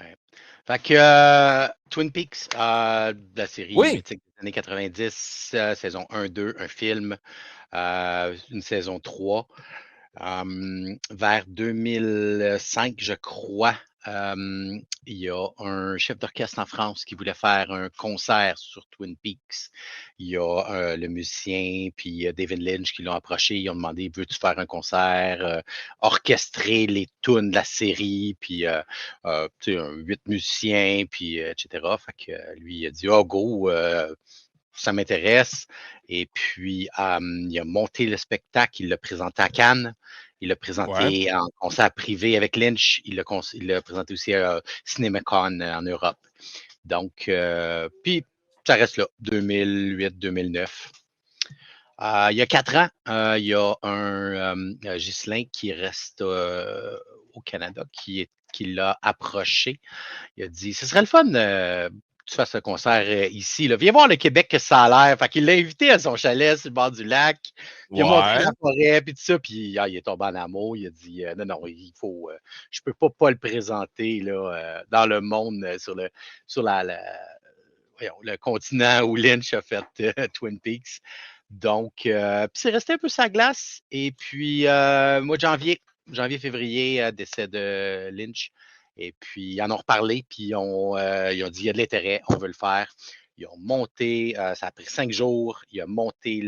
Ouais. Fait que Twin Peaks, la série Oui, mythique des années 90, saison 1, 2, un film, une saison 3. Vers 2005, je crois, il y a un chef d'orchestre en France qui voulait faire un concert sur Twin Peaks. Il y a le musicien, puis David Lynch qui l'ont approché. Ils ont demandé, veux-tu faire un concert, orchestrer les tunes de la série, puis tu sais, 8 musiciens, puis etc. Fait que lui, il a dit, oh go, ça m'intéresse. Et puis, il a monté le spectacle, il l'a présenté à Cannes, il l'a ouais. présenté en concert privé avec Lynch, il l'a présenté aussi à CinemaCon en Europe. Donc, puis ça reste là, 2008-2009. Il y a 4 ans, il y a un Ghislain qui reste au Canada qui l'a approché. Il a dit, ce serait le fun que tu fasses un concert ici. Là. Viens voir le Québec que ça a l'air. Fait qu'il l'a invité à son chalet sur le bord du lac. Puis il a montré Ouais. la forêt, puis tout ça. Puis il est tombé en amour. Il a dit, non, non, il faut, je peux pas le présenter là, dans le monde, sur voyons, le continent où Lynch a fait Twin Peaks. Donc, puis c'est resté un peu sa glace. Et puis, mois de janvier-février, décès de Lynch. Et puis, ils en ont reparlé, puis ils ont dit, il y a de l'intérêt, on veut le faire. Ils ont monté, ça a pris 5 jours, il a monté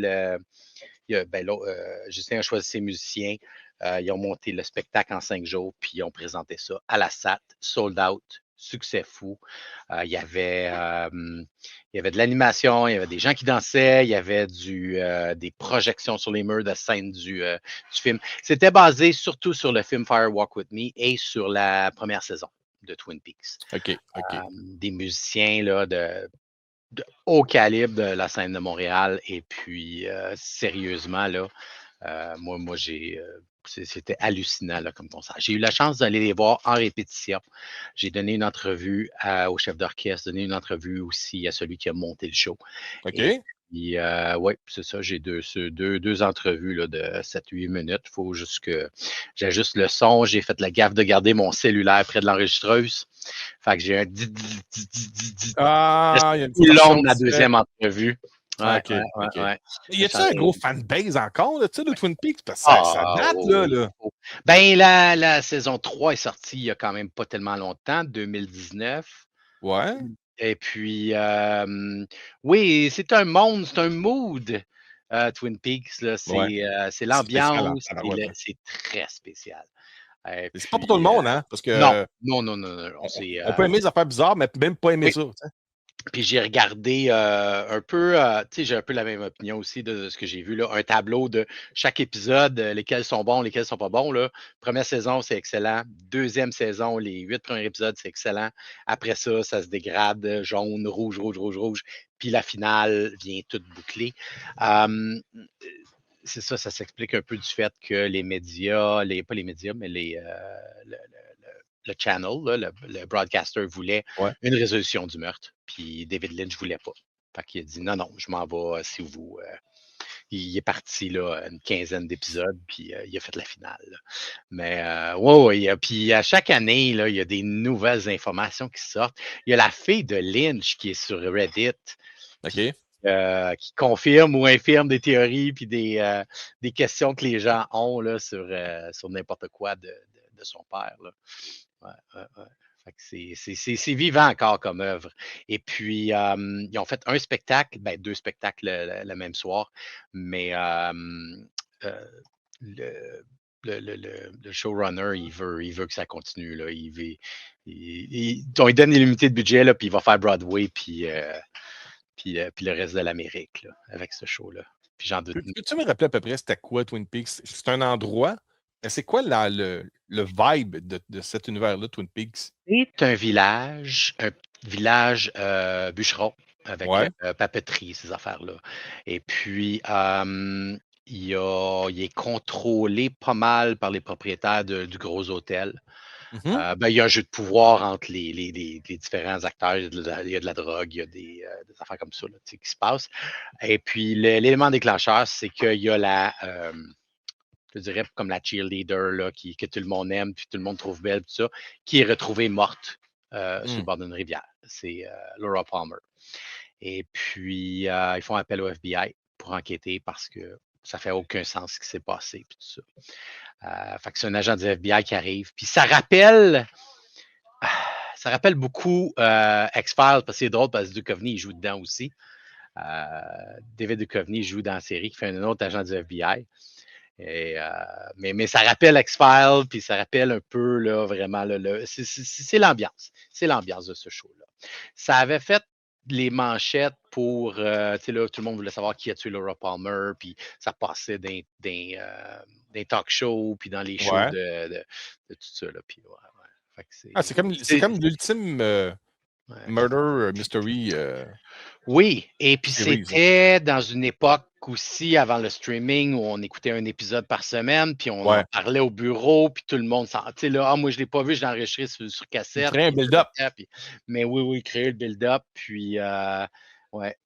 Justin a choisi ses musiciens, ils ont monté le spectacle en 5 jours, puis ils ont présenté ça à la SAT, sold out, succès fou. Il y avait de l'animation, il y avait des gens qui dansaient, il y avait des projections sur les murs de scène du film. C'était basé surtout sur le film Fire Walk With Me et sur la première saison de Twin Peaks. OK, OK. Des musiciens là, de haut calibre de la scène de Montréal. Et puis, sérieusement, là, c'était hallucinant là, comme concert. J'ai eu la chance d'aller les voir en répétition. J'ai donné une entrevue au chef d'orchestre, donné une entrevue aussi à celui qui a monté le show. Et OK. puis, oui, c'est ça, j'ai deux entrevues là, de 7-8 minutes. Il faut juste que j'ajuste le son. J'ai fait la gaffe de garder mon cellulaire près de l'enregistreuse. Fait que j'ai un Ah, il y a une tout le long distorsion de ma qui se fait. deuxième entrevue. Ah, Ouais, OK, ouais, ouais, OK. ouais. Mais y a-tu un gros fanbase encore, là, tu sais, de Twin Peaks? Parce que ça Ah, date, oh là, oui. là. Oh. Ben, la saison 3 est sortie il y a quand même pas tellement longtemps, 2019. Ouais. Et puis, oui, c'est un monde, c'est un mood, Twin Peaks, là. Ouais. C'est C'est spécial en l'ambiance, tabarouette, hein. c'est très spécial. Et C'est pas pour tout le puis, monde, hein, parce non, que non, non, non, non, non, on peut aimer les affaires bizarres, mais même pas aimer oui. ça, tu sais. Puis j'ai regardé un peu, tu sais, j'ai un peu la même opinion aussi de ce que j'ai vu là, un tableau de chaque épisode, lesquels sont bons, lesquels sont pas bons là. Première saison, c'est excellent. Deuxième saison, les 8 premiers épisodes, c'est excellent. Après ça, ça se dégrade, jaune, rouge, rouge, rouge, rouge. Puis la finale vient toute bouclée. Euh, c'est ça, ça s'explique un peu du fait que les médias, pas les médias, mais le channel, là, le broadcaster voulait Ouais. une résolution du meurtre, puis David Lynch ne voulait pas. Fait qu'il a dit non, non, je m'en vais si vous. Il est parti là, une quinzaine d'épisodes, puis il a fait la finale. Là. Mais ouais, ouais, puis à chaque année, là, il y a des nouvelles informations qui sortent. Il y a la fille de Lynch qui est sur Reddit, puis OK. qui confirme ou infirme des théories puis des questions que les gens ont là, sur n'importe quoi de son père. Là. Ouais, ouais, ouais. Fait que c'est vivant encore comme œuvre. Et puis, ils ont fait un spectacle, ben, 2 spectacles le même soir, mais euh, le, le showrunner, il veut que ça continue. Là. On lui donne illimité de budget, là, puis il va faire Broadway, puis le reste de l'Amérique là, avec ce show-là. Puis j'en doute. Peux-tu me rappeler à peu près c'était quoi Twin Peaks? C'est un endroit, mais c'est quoi le vibe de cet univers-là, Twin Peaks? C'est un village bûcheron avec Ouais. papeterie, ces affaires-là. Et puis, il est contrôlé pas mal par les propriétaires du gros hôtel. Mhm. Ben, il y a un jeu de pouvoir entre les différents acteurs. Il y a de la drogue, il y a des affaires comme ça là, tu sais, qui se passent. Et puis, l'élément déclencheur, c'est qu'il y a je dirais comme la cheerleader là, que tout le monde aime, puis tout le monde trouve belle, tout ça, qui est retrouvée morte sur le bord d'une rivière. C'est Laura Palmer. Et puis, ils font appel au FBI pour enquêter parce que ça fait aucun sens ce qui s'est passé, puis tout ça. Fait que c'est un agent du FBI qui arrive. Puis ça rappelle beaucoup X-Files, parce que c'est drôle, parce que Duchovny, il joue dedans aussi. David Duchovny joue dans la série, qui fait un autre agent du FBI. Mais ça rappelle X-Files, puis ça rappelle un peu, là, vraiment, c'est l'ambiance. C'est l'ambiance de ce show-là. Ça avait fait les manchettes pour, tu sais, là, tout le monde voulait savoir qui a tué Laura Palmer, puis ça passait dans des talk shows, puis dans les shows Ouais. de tout ça, là. Puis, Fait que c'est comme l'ultime murder mystery. Oui, et puis Series. c'était dans une époque aussi, avant le streaming, où on écoutait un épisode par semaine, puis on en Ouais. parlait au bureau, puis tout le monde s'en. Tu sais, là, moi, je ne l'ai pas vu, je l'ai enregistré sur cassette. Créer un build-up. Mais oui, créer le build-up, puis ouais.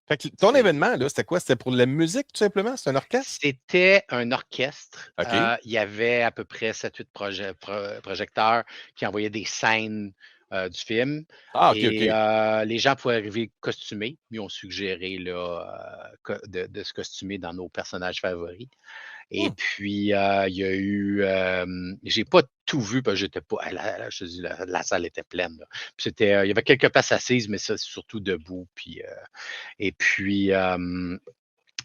Fait que ton événement, là, c'était quoi? C'était pour la musique, tout simplement? C'est un orchestre? C'était un orchestre. OK. Il y avait à peu près 7-8 projecteurs qui envoyaient des scènes du film. Ah, OK, Et OK. les gens pouvaient arriver costumés. Ils ont suggéré là, de se costumer dans nos personnages favoris. Et puis, il y a eu. J'ai pas tout vu parce que j'étais pas. Je te dis, la salle était pleine. Là. Puis il y avait quelques places assises, mais ça, c'est surtout debout. Puis, et puis,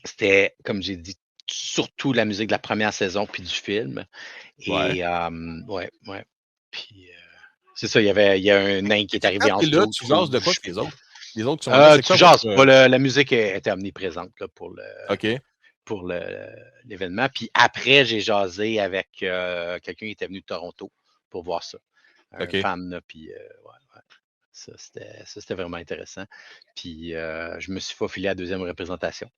c'était, comme j'ai dit, surtout la musique de la première saison puis du film. Ouais. Et ouais. Puis c'est ça, il y a un nain qui est arrivé Quand en t'es là, dessous. tu jases de quoi avec les autres? Les autres qui sont là, c'est Tu quoi jases votre... pas, la musique était omniprésente là, OK. pour l'événement. Puis après, j'ai jasé avec quelqu'un qui était venu de Toronto pour voir ça. Un OK. fan, là, puis ouais. Ça, c'était vraiment intéressant. Puis je me suis faufilé à la deuxième représentation.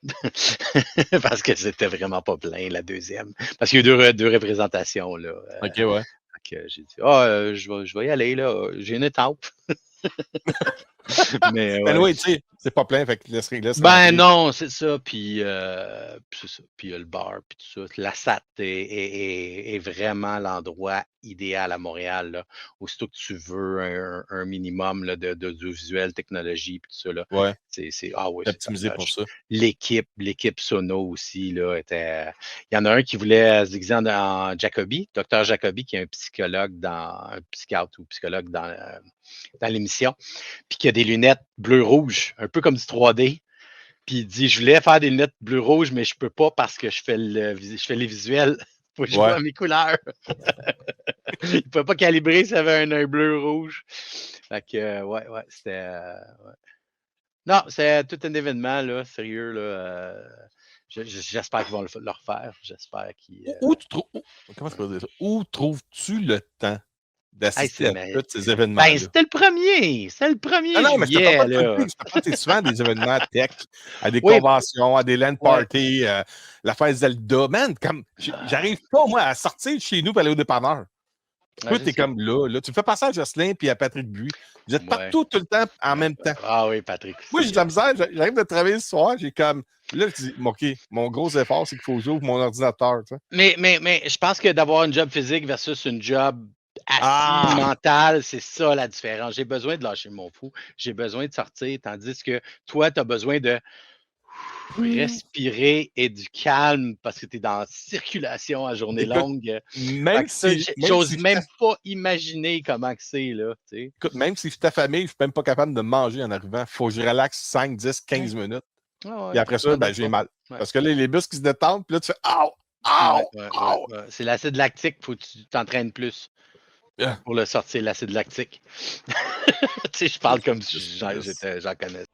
Parce que c'était vraiment pas plein, la deuxième. Parce qu'il y a eu deux représentations, là. OK, ouais. J'ai dit, je vais y aller, là. J'ai une étape. Mais Ben ouais. oui, tu sais, c'est pas plein, fait que laisse Ben rentrer. non, c'est ça. Puis c'est ça. Puis il y a le bar, puis tout ça. La SAT est vraiment l'endroit idéal à Montréal, là. Aussitôt que tu veux un minimum là, de visuel, technologie, puis tout ça, là. Ouais. Ah oui, c'est Optimisé pour ça. L'équipe Sono aussi, là, était. Il y en a un qui voulait se déguiser en Jacobi, Dr. Jacobi, qui est un psychiatre ou psychologue dans l'émission, puis qui a des lunettes bleu-rouge, un peu comme du 3D. Puis il dit, je voulais faire des lunettes bleu-rouge, mais je peux pas parce que je fais les visuels. Faut que je vois mes couleurs. Il ne pouvait pas calibrer s'il avait un œil bleu-rouge. Fait que, ouais, c'était... ouais. Non, c'est tout un événement, là, sérieux, là. J'espère qu'ils vont le refaire. J'espère qu'ils... Comment je peux dire ça? Où trouves-tu le temps d'assister à tous ces Ben, événements-là? c'était le premier! C'est le 1er Non, mais je te parle juillet, pas de là. Twin Peaks, je te parle, t'es souvent à des événements tech, à des conventions, à des LAN parties, l'affaire Zelda. Man, comme, j'arrive pas, moi, à sortir de chez nous pour aller au dépanneur. Toi, t'es comme là. Tu me fais passer à Jocelyn puis à Patrick Buis. Vous êtes partout tout le temps en même temps. Ah oui, Patrick. Moi, j'ai de la misère. J'arrive de travailler le soir, j'ai comme. Là, je dis, OK, mon gros effort, c'est qu'il faut que j'ouvre mon ordinateur. Tu sais. Mais je pense que d'avoir un job physique versus une job assis mental, c'est ça la différence. J'ai besoin de lâcher mon fou. J'ai besoin de sortir, tandis que toi, tu as besoin de respirer et du calme parce que tu es dans la circulation à journée longue. J'ose même pas imaginer comment c'est, là. T'sais. Écoute, même si je suis affamé, je suis même pas capable de manger en arrivant. Faut que je relaxe 5, 10, 15 minutes. Et après ça, ben, j'ai mal. Parce que là, les bus qui se détendent, puis là, tu fais Ow! C'est l'acide lactique, faut que tu t'entraînes plus pour le sortir, l'acide lactique. Tu sais, je parle comme si j'en connais.